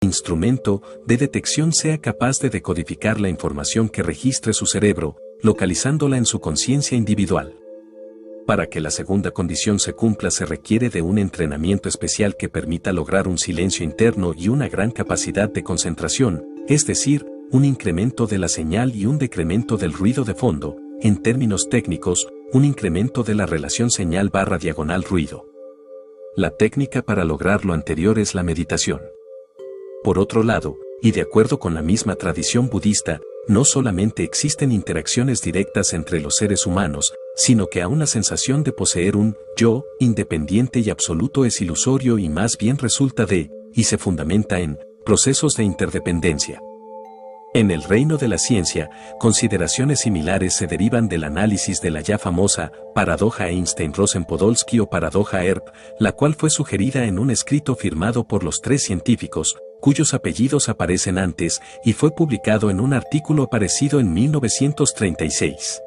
instrumento de detección sea capaz de decodificar la información que registre su cerebro, localizándola en su conciencia individual. Para que la segunda condición se cumpla se requiere de un entrenamiento especial que permita lograr un silencio interno y una gran capacidad de concentración, es decir, un incremento de la señal y un decremento del ruido de fondo, en términos técnicos, un incremento de la relación señal/ruido. La técnica para lograr lo anterior es la meditación. Por otro lado, y de acuerdo con la misma tradición budista, no solamente existen interacciones directas entre los seres humanos, sino que aún la sensación de poseer un yo independiente y absoluto es ilusorio y más bien resulta de, y se fundamenta en, procesos de interdependencia. En el reino de la ciencia, consideraciones similares se derivan del análisis de la ya famosa paradoja Einstein-Rosen-Podolsky o paradoja Earp, la cual fue sugerida en un escrito firmado por los tres científicos, cuyos apellidos aparecen antes, y fue publicado en un artículo aparecido en 1936.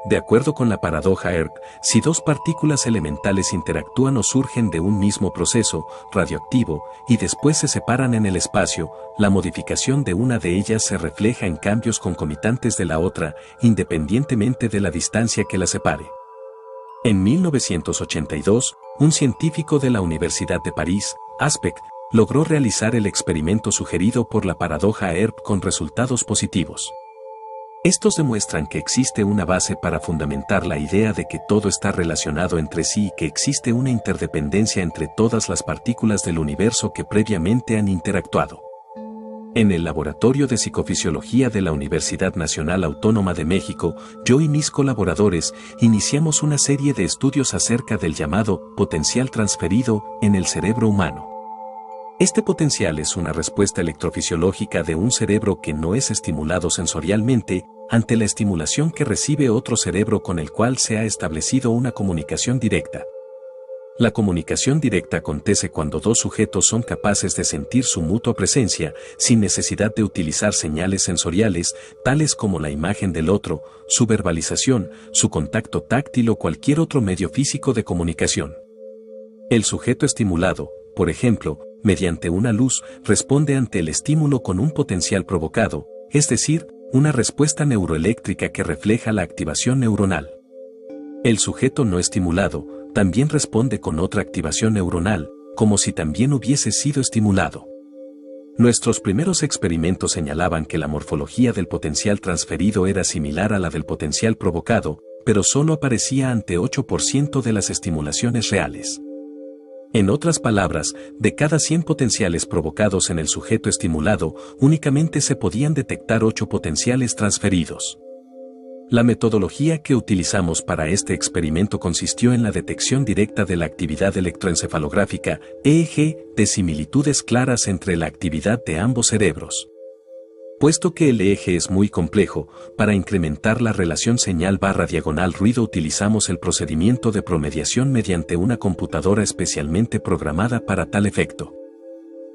De acuerdo con la paradoja Earp, si dos partículas elementales interactúan o surgen de un mismo proceso radioactivo y después se separan en el espacio, la modificación de una de ellas se refleja en cambios concomitantes de la otra, independientemente de la distancia que la separe. En 1982, un científico de la Universidad de París, Aspect, logró realizar el experimento sugerido por la paradoja Earp con resultados positivos. Estos demuestran que existe una base para fundamentar la idea de que todo está relacionado entre sí y que existe una interdependencia entre todas las partículas del universo que previamente han interactuado. En el Laboratorio de Psicofisiología de la Universidad Nacional Autónoma de México, yo y mis colaboradores iniciamos una serie de estudios acerca del llamado potencial transferido en el cerebro humano. Este potencial es una respuesta electrofisiológica de un cerebro que no es estimulado sensorialmente ante la estimulación que recibe otro cerebro con el cual se ha establecido una comunicación directa. La comunicación directa acontece cuando dos sujetos son capaces de sentir su mutua presencia sin necesidad de utilizar señales sensoriales, tales como la imagen del otro, su verbalización, su contacto táctil o cualquier otro medio físico de comunicación. El sujeto estimulado, por ejemplo, mediante una luz, responde ante el estímulo con un potencial provocado, es decir, una respuesta neuroeléctrica que refleja la activación neuronal. El sujeto no estimulado también responde con otra activación neuronal, como si también hubiese sido estimulado. Nuestros primeros experimentos señalaban que la morfología del potencial transferido era similar a la del potencial provocado, pero solo aparecía ante 8% de las estimulaciones reales. En otras palabras, de cada 100 potenciales provocados en el sujeto estimulado, únicamente se podían detectar 8 potenciales transferidos. La metodología que utilizamos para este experimento consistió en la detección directa de la actividad electroencefalográfica, EEG, de similitudes claras entre la actividad de ambos cerebros. Puesto que el EEG es muy complejo, para incrementar la relación señal/ruido utilizamos el procedimiento de promediación mediante una computadora especialmente programada para tal efecto.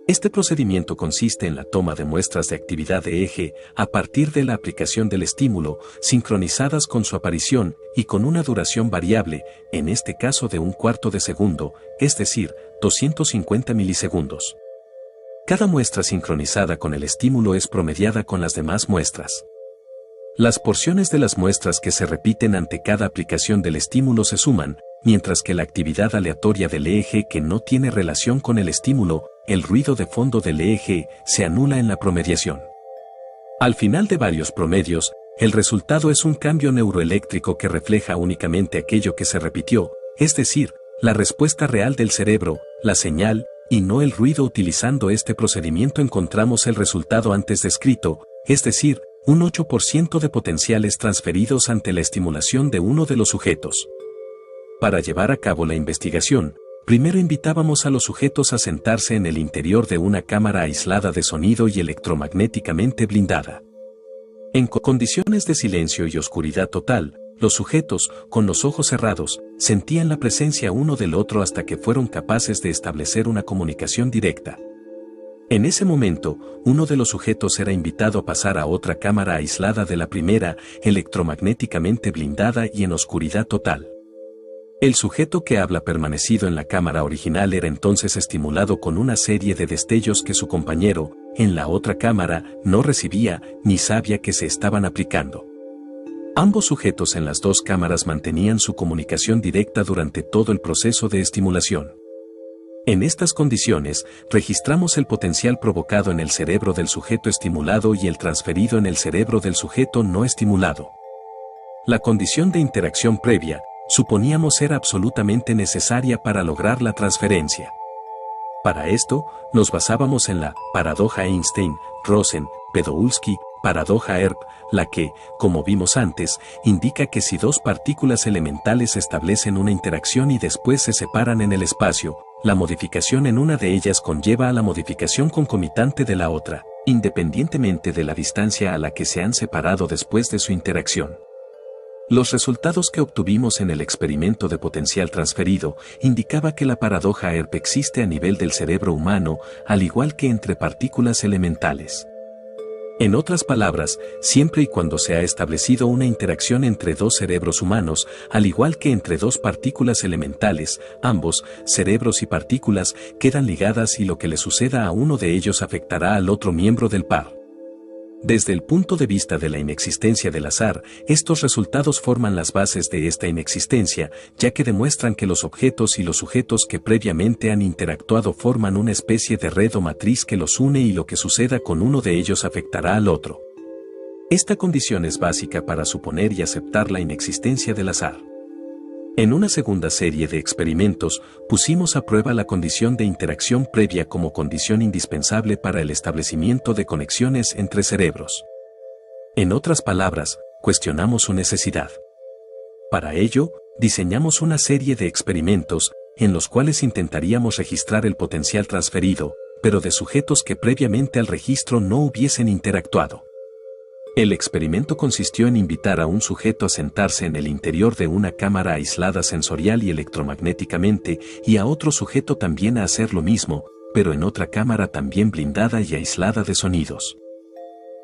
Este procedimiento consiste en la toma de muestras de actividad EEG a partir de la aplicación del estímulo, sincronizadas con su aparición y con una duración variable, en este caso de 1/4 de segundo, es decir, 250 milisegundos. Cada muestra sincronizada con el estímulo es promediada con las demás muestras. Las porciones de las muestras que se repiten ante cada aplicación del estímulo se suman, mientras que la actividad aleatoria del EEG que no tiene relación con el estímulo, el ruido de fondo del EEG, se anula en la promediación. Al final de varios promedios, el resultado es un cambio neuroeléctrico que refleja únicamente aquello que se repitió, es decir, la respuesta real del cerebro, la señal, y no el ruido. Utilizando este procedimiento encontramos el resultado antes descrito, es decir, un 8% de potenciales transferidos ante la estimulación de uno de los sujetos. Para llevar a cabo la investigación, primero invitábamos a los sujetos a sentarse en el interior de una cámara aislada de sonido y electromagnéticamente blindada. En condiciones de silencio y oscuridad total, los sujetos, con los ojos cerrados, sentían la presencia uno del otro hasta que fueron capaces de establecer una comunicación directa. En ese momento, uno de los sujetos era invitado a pasar a otra cámara aislada de la primera, electromagnéticamente blindada y en oscuridad total. El sujeto que habla permanecido en la cámara original era entonces estimulado con una serie de destellos que su compañero, en la otra cámara, no recibía ni sabía que se estaban aplicando. Ambos sujetos en las dos cámaras mantenían su comunicación directa durante todo el proceso de estimulación. En estas condiciones, registramos el potencial provocado en el cerebro del sujeto estimulado y el transferido en el cerebro del sujeto no estimulado. La condición de interacción previa, suponíamos era absolutamente necesaria para lograr la transferencia. Para esto, nos basábamos en la paradoja Einstein-Rosen, Podolsky, paradoja Earp, la que, como vimos antes, indica que si dos partículas elementales establecen una interacción y después se separan en el espacio, la modificación en una de ellas conlleva a la modificación concomitante de la otra, independientemente de la distancia a la que se han separado después de su interacción. Los resultados que obtuvimos en el experimento de potencial transferido indicaba que la paradoja Earp existe a nivel del cerebro humano, al igual que entre partículas elementales. En otras palabras, siempre y cuando se ha establecido una interacción entre dos cerebros humanos, al igual que entre dos partículas elementales, ambos, cerebros y partículas, quedan ligadas y lo que le suceda a uno de ellos afectará al otro miembro del par. Desde el punto de vista de la inexistencia del azar, estos resultados forman las bases de esta inexistencia, ya que demuestran que los objetos y los sujetos que previamente han interactuado forman una especie de red o matriz que los une y lo que suceda con uno de ellos afectará al otro. Esta condición es básica para suponer y aceptar la inexistencia del azar. En una segunda serie de experimentos, pusimos a prueba la condición de interacción previa como condición indispensable para el establecimiento de conexiones entre cerebros. En otras palabras, cuestionamos su necesidad. Para ello, diseñamos una serie de experimentos, en los cuales intentaríamos registrar el potencial transferido, pero de sujetos que previamente al registro no hubiesen interactuado. El experimento consistió en invitar a un sujeto a sentarse en el interior de una cámara aislada sensorial y electromagnéticamente y a otro sujeto también a hacer lo mismo, pero en otra cámara también blindada y aislada de sonidos.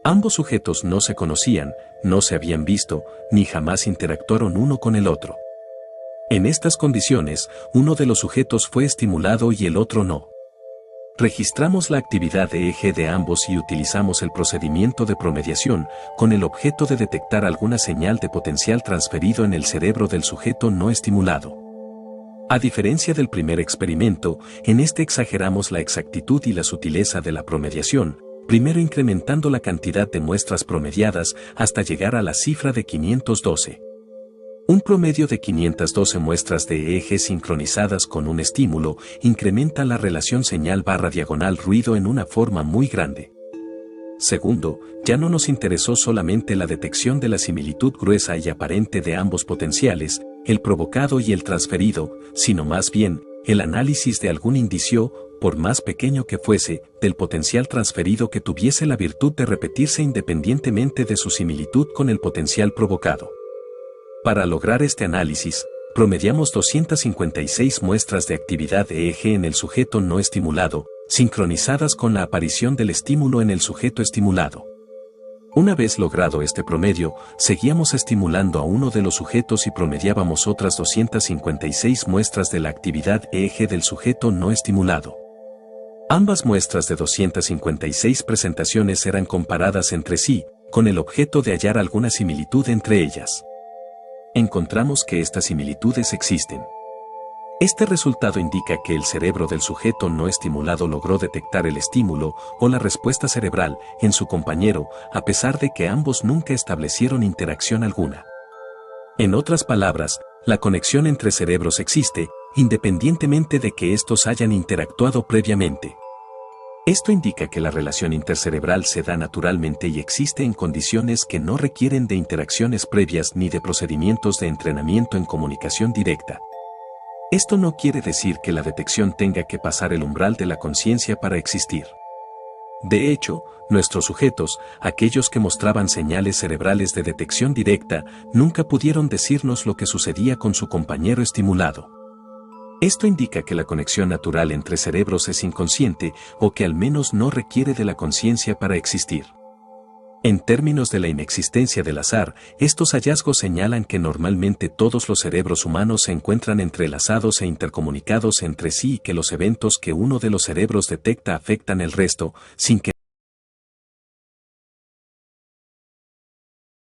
Ambos sujetos no se conocían, no se habían visto, ni jamás interactuaron uno con el otro. En estas condiciones, uno de los sujetos fue estimulado y el otro no. Registramos la actividad de EEG de ambos y utilizamos el procedimiento de promediación, con el objeto de detectar alguna señal de potencial transferido en el cerebro del sujeto no estimulado. A diferencia del primer experimento, en este exageramos la exactitud y la sutileza de la promediación, primero incrementando la cantidad de muestras promediadas hasta llegar a la cifra de 512. Un promedio de 512 muestras de EEG sincronizadas con un estímulo incrementa la relación señal/ruido en una forma muy grande. Segundo, ya no nos interesó solamente la detección de la similitud gruesa y aparente de ambos potenciales, el provocado y el transferido, sino más bien, el análisis de algún indicio, por más pequeño que fuese, del potencial transferido que tuviese la virtud de repetirse independientemente de su similitud con el potencial provocado. Para lograr este análisis, promediamos 256 muestras de actividad EEG en el sujeto no estimulado, sincronizadas con la aparición del estímulo en el sujeto estimulado. Una vez logrado este promedio, seguíamos estimulando a uno de los sujetos y promediábamos otras 256 muestras de la actividad EEG del sujeto no estimulado. Ambas muestras de 256 presentaciones eran comparadas entre sí, con el objeto de hallar alguna similitud entre ellas. Encontramos que estas similitudes existen. Este resultado indica que el cerebro del sujeto no estimulado logró detectar el estímulo o la respuesta cerebral en su compañero, a pesar de que ambos nunca establecieron interacción alguna. En otras palabras, la conexión entre cerebros existe, independientemente de que estos hayan interactuado previamente. Esto indica que la relación intercerebral se da naturalmente y existe en condiciones que no requieren de interacciones previas ni de procedimientos de entrenamiento en comunicación directa. Esto no quiere decir que la detección tenga que pasar el umbral de la conciencia para existir. De hecho, nuestros sujetos, aquellos que mostraban señales cerebrales de detección directa, nunca pudieron decirnos lo que sucedía con su compañero estimulado. Esto indica que la conexión natural entre cerebros es inconsciente o que al menos no requiere de la conciencia para existir. En términos de la inexistencia del azar, estos hallazgos señalan que normalmente todos los cerebros humanos se encuentran entrelazados e intercomunicados entre sí y que los eventos que uno de los cerebros detecta afectan el resto, sin que